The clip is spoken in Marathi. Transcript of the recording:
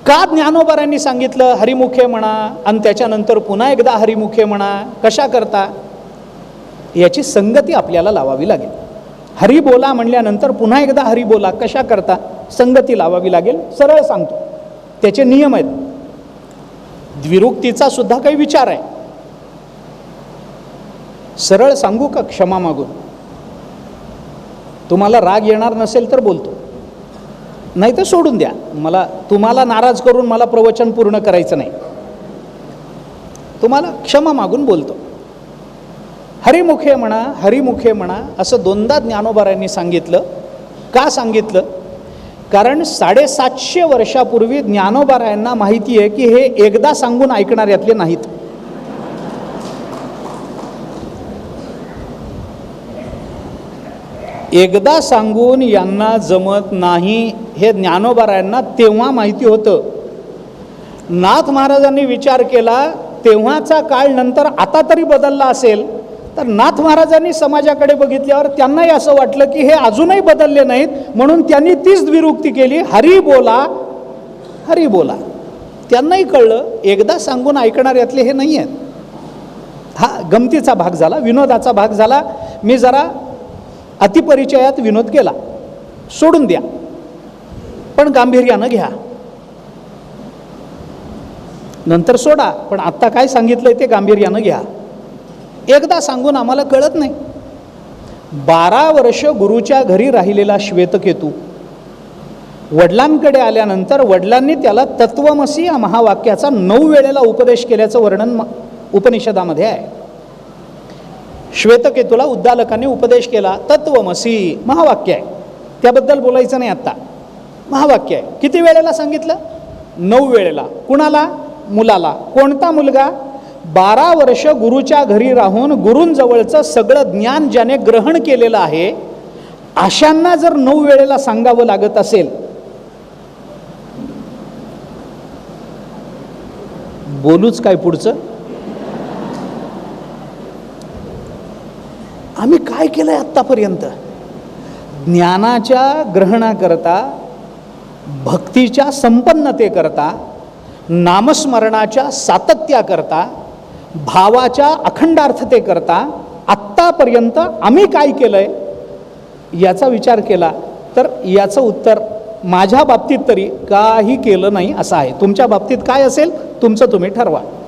का ज्ञानोबारांनी सांगितलं हरिमुखे म्हणा आणि त्याच्यानंतर पुन्हा एकदा हरिमुखे म्हणा, कशा करता? याची संगती आपल्याला लावावी लागेल. हरी बोला म्हणल्यानंतर पुन्हा एकदा हरी बोला कशा करता? संगती लावावी लागेल. सरळ सांगतो, त्याचे नियम आहेत. द्विरुक्तीचा सुद्धा काही विचार आहे. सरळ सांगू का क्षमा मागून? तुम्हाला राग येणार नसेल तर बोलतो, नाही तर सोडून द्या. तुम्हाला नाराज करून मला प्रवचन पूर्ण करायचं नाही. तुम्हाला क्षमा मागून बोलतो. हरिमुखे म्हणा, हरिमुखे म्हणा असं दोनदा ज्ञानोबारांनी सांगितलं. का सांगितलं? कारण 750 वर्षापूर्वी ज्ञानोबारायांना माहिती आहे की हे एकदा सांगून ऐकणाऱ्यातले नाहीत. एकदा सांगून यांना जमत नाही हे ज्ञानोबारायांना तेव्हा माहिती होतं. नाथ महाराजांनी विचार केला, तेव्हाचा काळ नंतर आता तरी बदलला असेल, तर नाथ महाराजांनी समाजाकडे बघितल्यावर त्यांनाही असं वाटलं की हे अजूनही बदलले नाहीत, म्हणून त्यांनी तीच द्विरुक्ती केली, हरी बोला, हरी बोला. त्यांनाही कळलं एकदा सांगून ऐकणाऱ्यातले हे नाही आहेत. हा गमतीचा भाग झाला, विनोदाचा भाग झाला. मी जरा अतिपरिचयात विनोद केला, सोडून द्या, पण गांभीर्यानं घ्या. नंतर सोडा, पण आत्ता काय सांगितलंय ते गांभीर्यानं घ्या. एकदा सांगून आम्हाला कळत नाही. 12 वर्ष गुरुच्या घरी राहिलेला श्वेतकेतू वडिलांकडे आल्यानंतर वडिलांनी त्याला तत्वमसी या महावाक्याचा 9 वेळेला उपदेश केल्याचं वर्णन उपनिषदामध्ये आहे. श्वेतकेतूला उद्दालकांनी उपदेश केला. तत्वमसी महावाक्य आहे, त्याबद्दल बोलायचं नाही आत्ता. महावाक्य आहे. किती वेळेला सांगितलं? 9 वेळेला. कुणाला? मुलाला. कोणता मुलगा? 12 वर्ष गुरुच्या घरी राहून गुरूंजवळचं सगळं ज्ञान ज्याने ग्रहण केलेलं आहे, अशांना जर 9 वेळेला सांगावं लागत असेल, बोलूच काय पुढचं? आम्ही काय केलंय आत्तापर्यंत? ज्ञानाच्या ग्रहणाकरता, भक्तीच्या संपन्नतेकरता, नामस्मरणाच्या सातत्याकरता, भावाच्या अखंडार्थतेकरता आत्तापर्यंत आम्ही काय केलंय याचा विचार केला तर याचं उत्तर माझ्या बाबतीत तरी काही केलं नाही असं आहे. तुमच्या बाबतीत काय असेल तुमचं तुम्ही ठरवा.